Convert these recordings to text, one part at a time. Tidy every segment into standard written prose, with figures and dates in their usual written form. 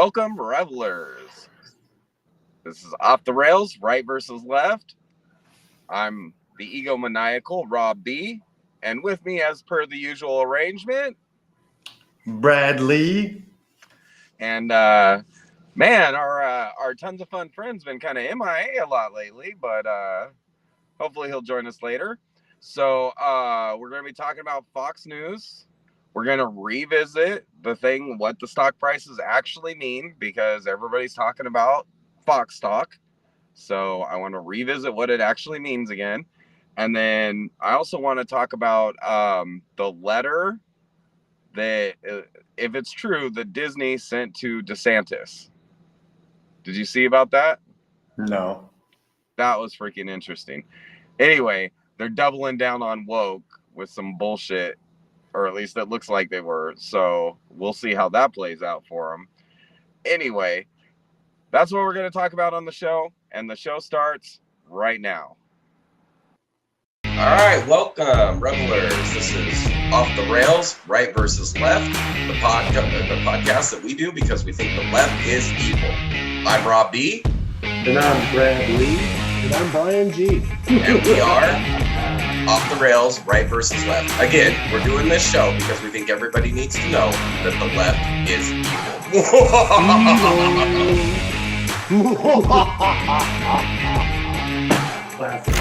Welcome, revelers. This is Off the Rails, right versus left. I'm the egomaniacal Rob B, and with me, as per the usual arrangement, Bradley. And man, our tons of fun friend's been kind of MIA a lot lately, but hopefully he'll join us later. So we're going to be talking about Fox News. We're going to revisit what the stock prices actually mean, because everybody's talking about Fox stock. So I want to revisit what it actually means again. And then I also want to talk about the letter that, if it's true, that Disney sent to DeSantis. Did you see about that? No. That was freaking interesting. Anyway, they're doubling down on woke with some bullshit, or at least it looks like they were. So we'll see how that plays out for them. Anyway, that's what we're going to talk about on the show, and the show starts right now. All right, welcome, revelers. This is Off the Rails, Right versus Left, the podcast that we do because we think the left is evil. I'm Rob B. And I'm Brad Lee. And I'm Brian G. And we are Off the Rails, Right versus Left. Again, we're doing this show because we think everybody needs to know that the left is Classic.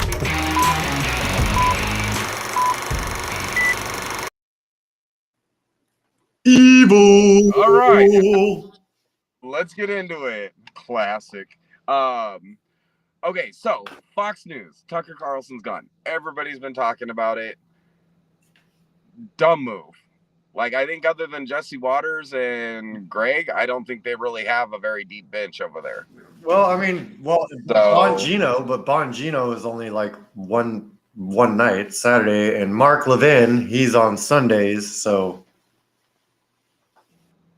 Evil. All right, let's get into it. Classic. Okay, so Fox News, Tucker Carlson's gone. Everybody's been talking about it. Dumb move. Like, I think other than Jesse Waters and Greg, I don't think they really have a very deep bench over there. Well, I mean, Bongino, but Bongino is only like one night, Saturday, and Mark Levin, he's on Sundays, so.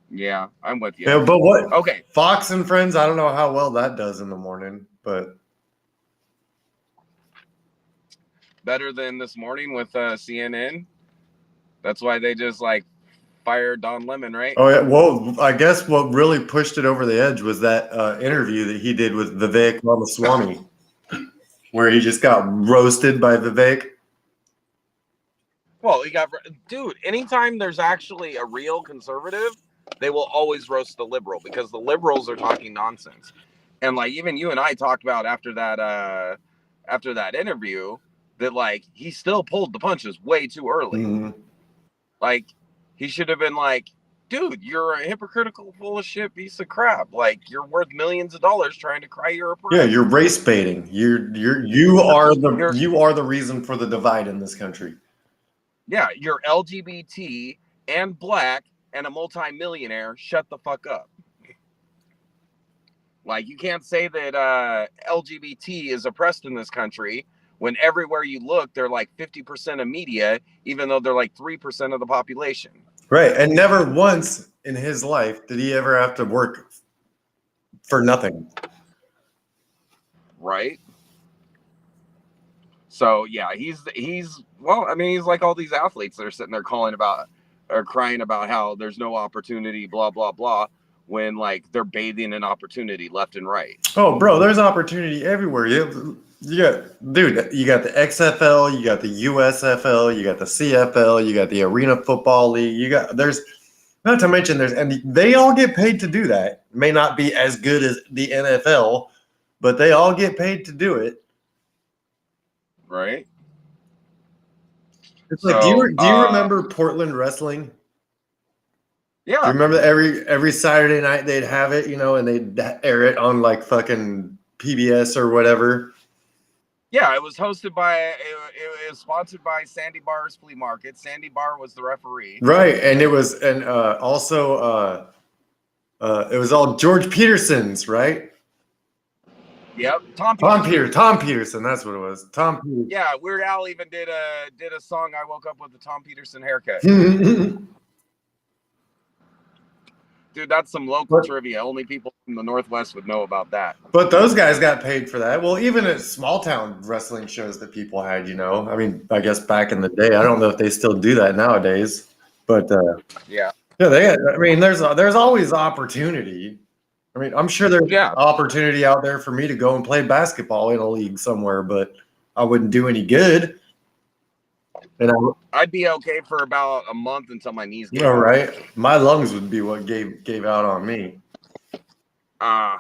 Yeah, I'm with you. Yeah, but what? Okay. Fox and Friends, I don't know how well that does in the morning, but. Better than this morning with CNN. That's why they just fired Don Lemon, right? Oh yeah. Well, I guess what really pushed it over the edge was that interview that he did with Vivek Ramaswamy, where he just got roasted by Vivek. Well, anytime there's actually a real conservative, they will always roast the liberal because the liberals are talking nonsense. And even you and I talked about after that interview that he still pulled the punches way too early. Mm-hmm. He should have been dude, you're a hypocritical, full of shit piece of crap. You're worth millions of dollars trying to cry you're a Yeah, you're race baiting. You are the reason for the divide in this country. Yeah, you're LGBT and black and a multi-millionaire. Shut the fuck up. You can't say that LGBT is oppressed in this country when everywhere you look, they're 50% of media, even though they're 3% of the population. Right. And never once in his life did he ever have to work for nothing. Right. So yeah, he's like all these athletes that are sitting there crying about how there's no opportunity, blah, blah, blah, when they're bathing in opportunity left and right. Oh, bro, there's opportunity everywhere. You got the XFL, you got the USFL, you got the CFL, you got the Arena Football League. Not to mention and they all get paid to do that. It may not be as good as the NFL, but they all get paid to do it. Right. It's do you remember Portland wrestling? Yeah. Do you remember every Saturday night they'd have it, and they'd air it on fucking PBS or whatever? Yeah, it was hosted by, it was sponsored by Sandy Barr's Flea Market. Sandy Barr was the referee. Right, and it was, and also, it was all George Peterson's, right? Yep, Tom Peterson, that's what it was. Tom Peterson. Yeah, Weird Al even did a song. I woke up with the Tom Peterson haircut. Dude, that's some local trivia. Only people from the Northwest would know about that. But those guys got paid for that. Well, even at small town wrestling shows that people had, I mean, I guess back in the day, I don't know if they still do that nowadays, but yeah, there's always opportunity. I mean, I'm sure there's Yeah. opportunity out there for me to go and play basketball in a league somewhere, but I wouldn't do any good. And I'd be okay for about a month until my knees gave all out. right, my lungs would be what gave out on me. Yeah,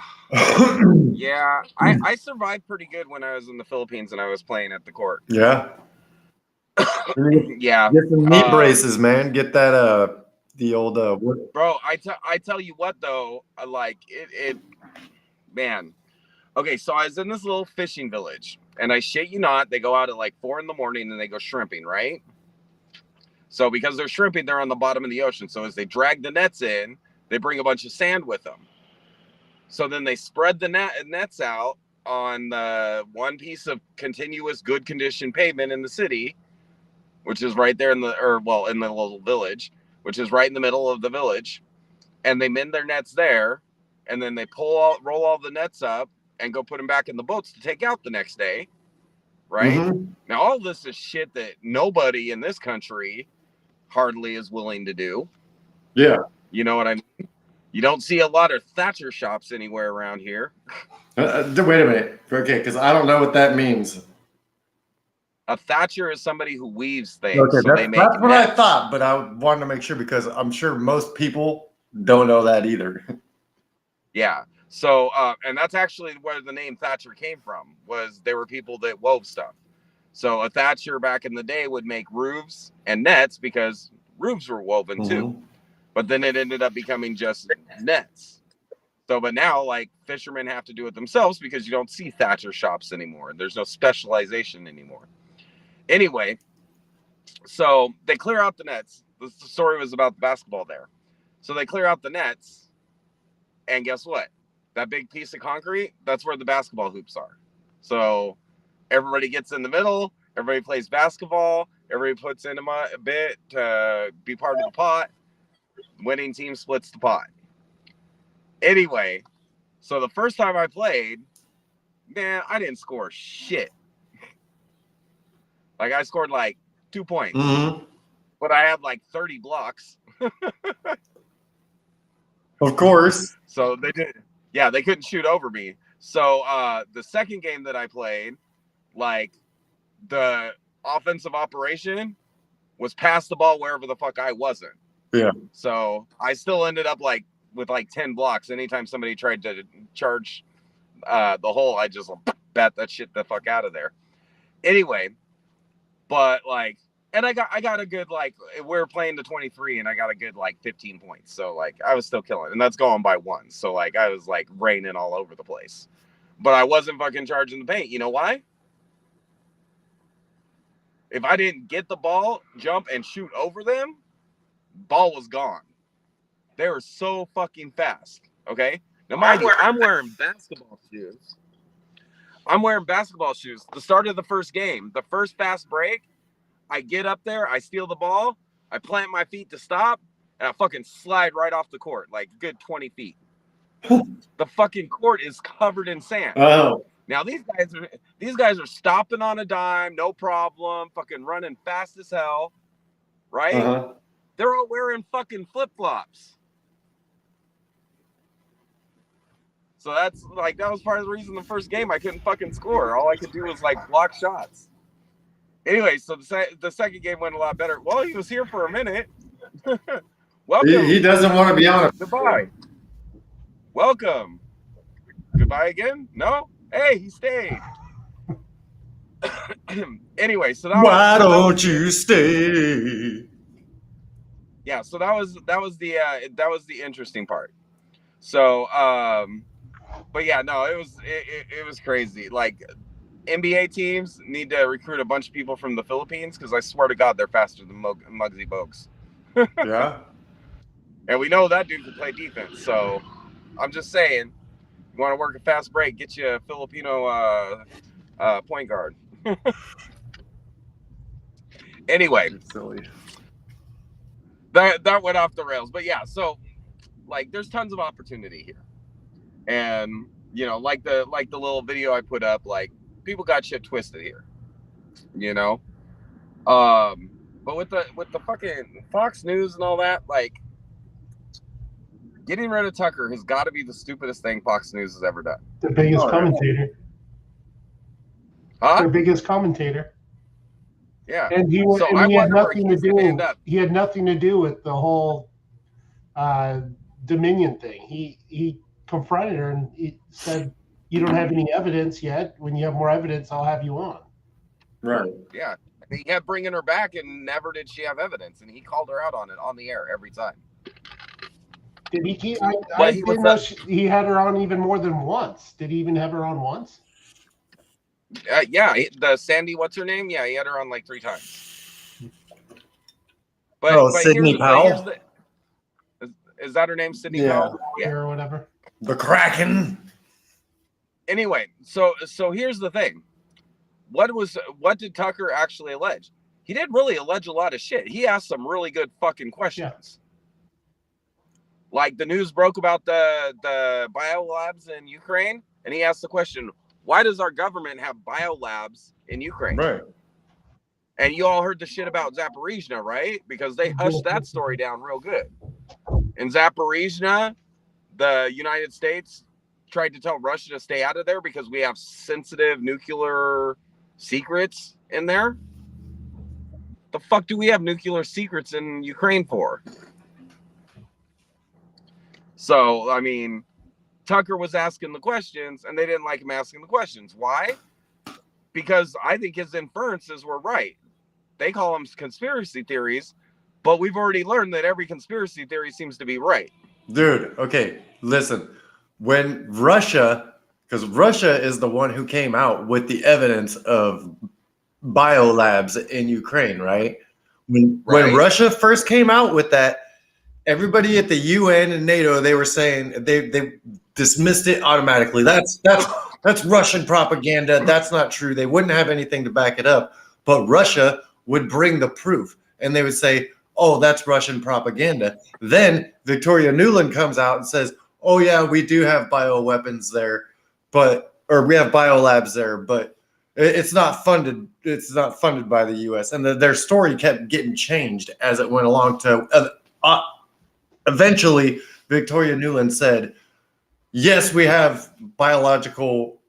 I survived pretty good when I was in the Philippines and I was playing at the court. Yeah. Yeah. Get some knee braces, man. Get that the old what? Bro, I tell you what though, like it man. Okay, so I was in this little fishing village, and I shit you not, they go out at like 4 a.m. and they go shrimping, right? So because they're shrimping, they're on the bottom of the ocean. So as they drag the nets in, they bring a bunch of sand with them. So then they spread the nets out on the one piece of continuous good condition pavement in the city, which is right there in the little village, which is right in the middle of the village. And they mend their nets there, and then they roll all the nets up and go put them back in the boats to take out the next day. Right? Mm-hmm. Now, all this is shit that nobody in this country hardly is willing to do. Yeah. You know what I mean? You don't see a lot of Thatcher shops anywhere around here. Wait a minute. Okay, because I don't know what that means. A Thatcher is somebody who weaves things. Okay, so that's what I thought, but I wanted to make sure because I'm sure most people don't know that either. Yeah. So, and that's actually where the name Thatcher came from, was they were people that wove stuff. So a Thatcher back in the day would make roofs and nets because roofs were woven too. But then it ended up becoming just nets. So, but now like fishermen have to do it themselves because you don't see Thatcher shops anymore. There's no specialization anymore. Anyway, so they clear out the nets. The story was about the basketball there. So they clear out the nets, and guess what? That big piece of concrete, that's where the basketball hoops are. So everybody gets in the middle, everybody plays basketball, everybody puts in a bit to be part of the pot. Winning team splits the pot. Anyway, so the first time I played, man, I didn't score shit. Like I scored like 2 points, but I had like 30 blocks. Of course. So they couldn't shoot over me. So the second game that I played, like the offensive operation was pass the ball wherever the fuck I wasn't. Yeah. So I still ended up like with like 10 blocks. Anytime somebody tried to charge the hole, I just bat that shit the fuck out of there. Anyway, but like, and I got a good, like, we're playing to 23 and I got a good like 15 points. So like I was still killing, and that's going by one. So like I was like raining all over the place, but I wasn't fucking charging the paint. You know why? If I didn't get the ball, jump and shoot over them, ball was gone. They were so fucking fast. Okay. Now mind you, I'm wearing basketball shoes. The start of the first game, the first fast break, I get up there, I steal the ball, I plant my feet to stop, and I fucking slide right off the court, like good 20 feet. The fucking court is covered in sand. Oh. Now these guys are stopping on a dime, no problem, fucking running fast as hell, right? Uh-huh. They're all wearing fucking flip-flops. So that's like, that was part of the reason the first game I couldn't fucking score. All I could do was like block shots. Anyway, so the second game went a lot better. Well, he was here for a minute. Welcome. He doesn't want to be on it. Goodbye. Welcome. Goodbye again? No? Hey, he stayed. Anyway, so that Why don't you stay? Yeah, so that was the interesting part. So but yeah, no, it was crazy. Like NBA teams need to recruit a bunch of people from the Philippines because I swear to God they're faster than Muggsy Bogues. Yeah. And we know that dude can play defense. So I'm just saying, you want to work a fast break, get you a Filipino point guard. Anyway, Silly. that went off the rails. But yeah, so like there's tons of opportunity here. And you know, like the little video I put up, like people got shit twisted here. You know? But with the fucking Fox News and all that, like getting rid of Tucker has got to be the stupidest thing Fox News has ever done. The biggest Oh, yeah. commentator. Huh? Their biggest commentator. Yeah. And he So was, and I he had wonder where nothing to he's going to end do. up. He had nothing to do with the whole Dominion thing. He confronted her and he said, "You don't have any evidence yet. When you have more evidence, I'll have you on." Right. Yeah. He kept bringing her back, and never did she have evidence. And he called her out on it on the air every time. Did he keep? I But he didn't was know he had her on even more than once. Did he even have her on once? yeah, the Sandy, what's her name? Yeah, he had her on like 3 times. But Sidney Powell. Is that her name, Sidney Yeah. Powell? Yeah. Or whatever. The Kraken. Anyway, so here's the thing. What did Tucker actually allege? He didn't really allege a lot of shit. He asked some really good fucking questions. Yeah. Like the news broke about the biolabs in Ukraine, and he asked the question, why does our government have biolabs in Ukraine? Right. And you all heard the shit about Zaporizhzhia, right? Because they hushed that story down real good. In Zaporizhzhia, the United States tried to tell Russia to stay out of there because we have sensitive nuclear secrets in there. The fuck do we have nuclear secrets in Ukraine for? So, I mean, Tucker was asking the questions, and they didn't like him asking the questions. Why? Because I think his inferences were right. They call them conspiracy theories, but we've already learned that every conspiracy theory seems to be right. Dude, okay, listen. When Russia, because Russia is the one who came out with the evidence of biolabs in Ukraine, right? When Russia first came out with that, everybody at the UN and NATO, they were saying they dismissed it automatically. That's Russian propaganda. That's not true. They wouldn't have anything to back it up. But Russia would bring the proof, and they would say, "Oh, that's Russian propaganda." Then Victoria Nuland comes out and says, "Oh yeah, we do have bioweapons there, or we have biolabs there, but it's not funded. It's not funded by the U.S." And their story kept getting changed as it went along. Eventually, Victoria Nuland said, "Yes, we have biological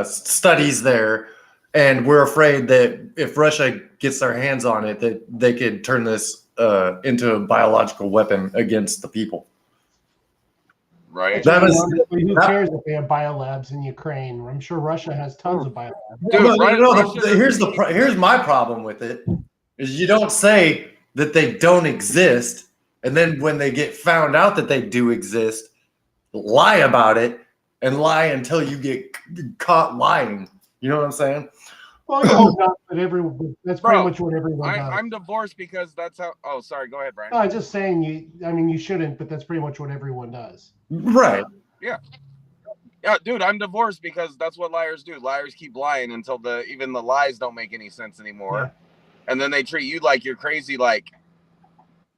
studies there, and we're afraid that if Russia gets their hands on it, that they could turn this into a biological weapon against the people." Right. Who cares if they have biolabs in Ukraine? I'm sure Russia has tons of biolabs. Dude, here's my problem with it: is you don't say that they don't exist. And then when they get found out that they do exist, lie about it and lie until you get caught lying. You know what I'm saying? Well, I hope not, but that's pretty much what everyone does. I'm divorced because that's how. Oh, sorry. Go ahead, Brian. No, I'm just saying you shouldn't, but that's pretty much what everyone does. Right. Yeah. Yeah, dude, I'm divorced because that's what liars do. Liars keep lying until even the lies don't make any sense anymore. Yeah. And then they treat you like you're crazy, like,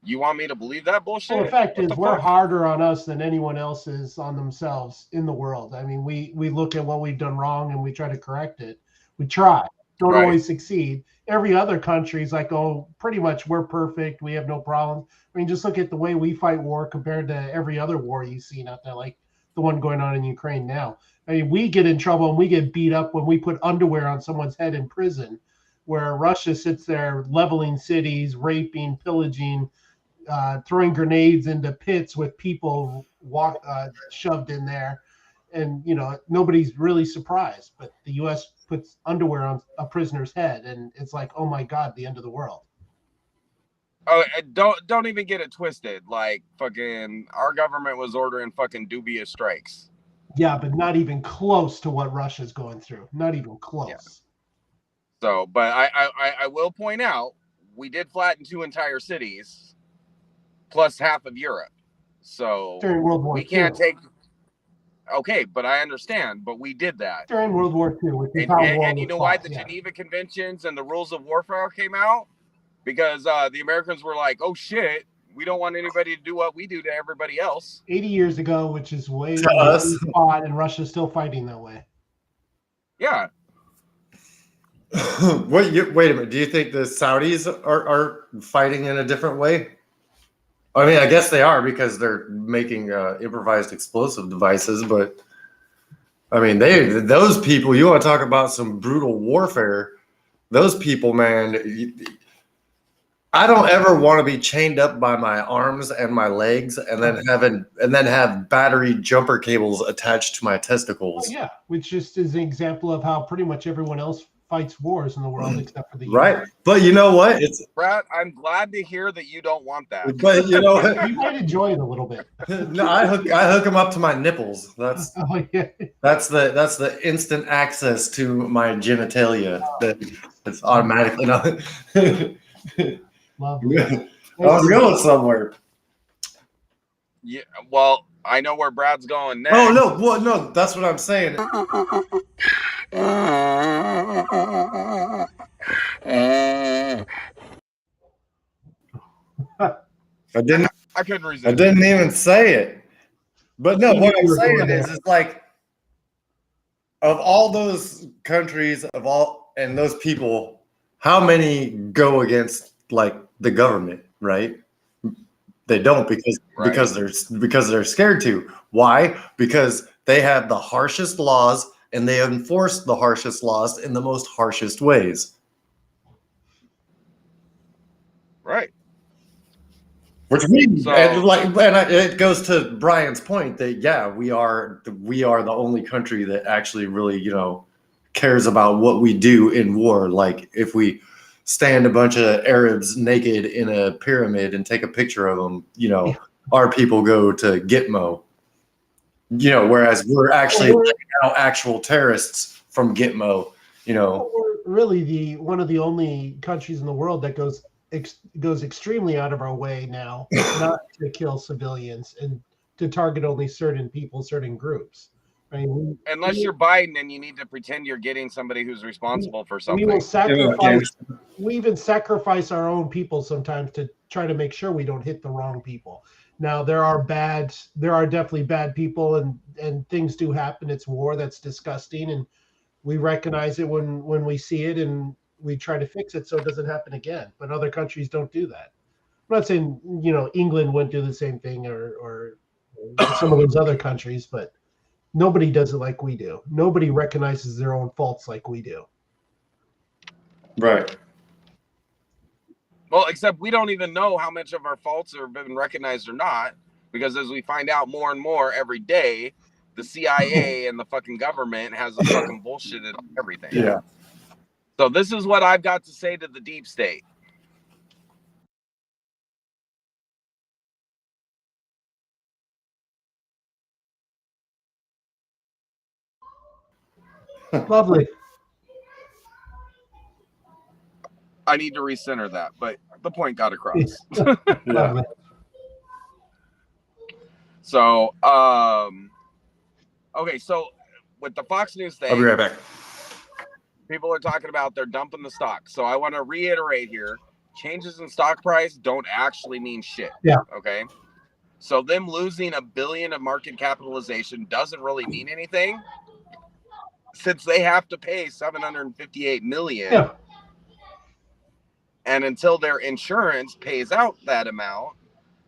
you want me to believe that bullshit? Well, the fact is, we're harder on us than anyone else is on themselves in the world. I mean, we look at what we've done wrong and we try to correct it. We try. Don't always succeed. Every other country is like, oh, pretty much we're perfect. We have no problem. I mean, just look at the way we fight war compared to every other war you've seen out there, like the one going on in Ukraine now. I mean, we get in trouble and we get beat up when we put underwear on someone's head in prison, where Russia sits there leveling cities, raping, pillaging, throwing grenades into pits with people shoved in there, and nobody's really surprised. But the U.S. puts underwear on a prisoner's head, and it's like, oh my God, the end of the world. Oh, don't even get it twisted. Like, fucking, our government was ordering fucking dubious strikes. Yeah, but not even close to what Russia's going through. Not even close. Yeah. So, but I will point out, we did flatten 2 entire cities, plus half of Europe. So during World War we can't take. Okay, but I understand. But we did that during World War II. Which is and you know why the Geneva Conventions and the rules of warfare came out? Because the Americans were like, "Oh shit, we don't want anybody to do what we do to everybody else." 80 years ago, which is way us, fought, and Russia's still fighting that way. Yeah. Wait a minute. Do you think the Saudis are fighting in a different way? I mean, I guess they are because they're making improvised explosive devices. But I mean, those people. You want to talk about some brutal warfare? Those people, man. I don't ever want to be chained up by my arms and my legs, and then have battery jumper cables attached to my testicles. Yeah, which just is an example of how pretty much everyone else fights wars in the world except for the Right. US. But you know what? It's Brad, I'm glad to hear that you don't want that. but you know You might enjoy it a little bit. no, I hook them up to my nipples. That's Oh, yeah. that's the instant access to my genitalia. That's automatically not. Lovely. I was going somewhere. Yeah, well, I know where Brad's going next. Oh no, well, no, that's what I'm saying. I couldn't resist. I didn't even say it. But no, what I'm You were saying going is, it's like, of all those countries, and those people, how many go against like the government, right? They don't because they're scared to. Why? Because they have the harshest laws and they enforce the harshest laws in the most harshest ways. Right. Which means, So- it goes to Brian's point that we are the only country that actually really cares about what we do in war. Like if we stand a bunch of Arabs naked in a pyramid and take a picture of them, our people go to Gitmo. Whereas we're actually letting out actual terrorists from Gitmo. We're really one of the only countries in the world that goes extremely out of our way now not to kill civilians and to target only certain people, certain groups. I mean, unless you're Biden and you need to pretend you're getting somebody who's responsible for something. We will sacrifice. We even sacrifice our own people sometimes to try to make sure we don't hit the wrong people. Now there are definitely bad people, and things do happen. It's war. That's disgusting, and we recognize it when we see it, and we try to fix it so it doesn't happen again. But other countries don't do that. I'm not saying England wouldn't do the same thing or some of those other countries, but nobody does it like we do. Nobody recognizes their own faults like we do. Right. Well, except we don't even know how much of our faults have been recognized or not, because as we find out more and more every day, the CIA and the fucking government has a fucking bullshit at everything. Yeah. So this is what I've got to say to the deep state. Lovely. I need to recenter that, but the point got across. Lovely. So, okay, so with the Fox News thing, I'll be right back. people are talking about they're dumping the stock. So I want to reiterate here, changes in stock price don't actually mean shit. Yeah. Okay. So them losing $1 billion of market capitalization doesn't really mean anything, since they have to pay $758 million. Yeah. And until their insurance pays out that amount,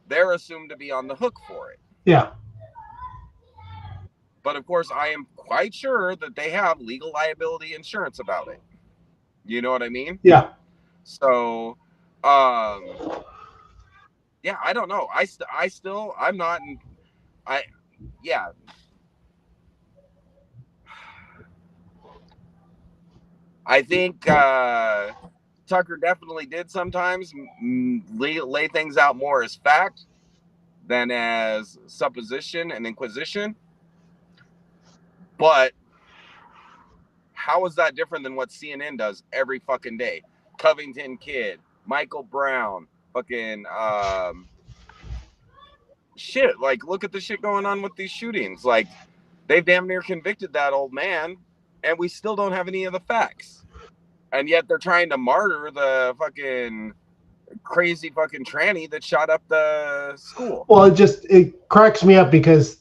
they're assumed to be on the hook for it. Yeah. But of course, I am quite sure that they have legal liability insurance about it. You know what I mean? Yeah. So, yeah, I don't know. I'm not. Yeah. I think Tucker definitely did sometimes lay things out more as fact than as supposition and inquisition. But how is that different than what CNN does every fucking day? Covington Kid, Michael Brown, fucking shit. Like, look at the shit going on with these shootings. Like, they've damn near convicted that old man, and we still don't have any of the facts. And yet they're trying to martyr the fucking crazy fucking tranny that shot up the school. Well, it cracks me up because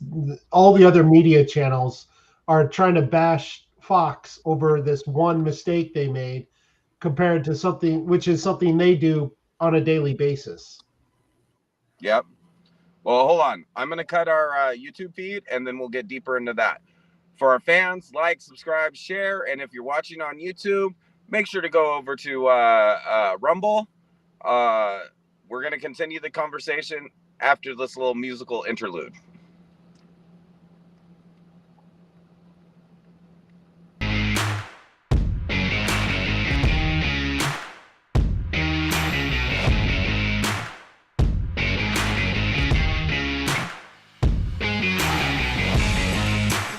all the other media channels are trying to bash Fox over this one mistake they made compared to something which is something they do on a daily basis. Yep. Well, hold on. I'm going to cut our YouTube feed, and then we'll get deeper into that. For our fans, like, subscribe, share, and if you're watching on YouTube, make sure to go over to Rumble. We're going to continue the conversation after this little musical interlude.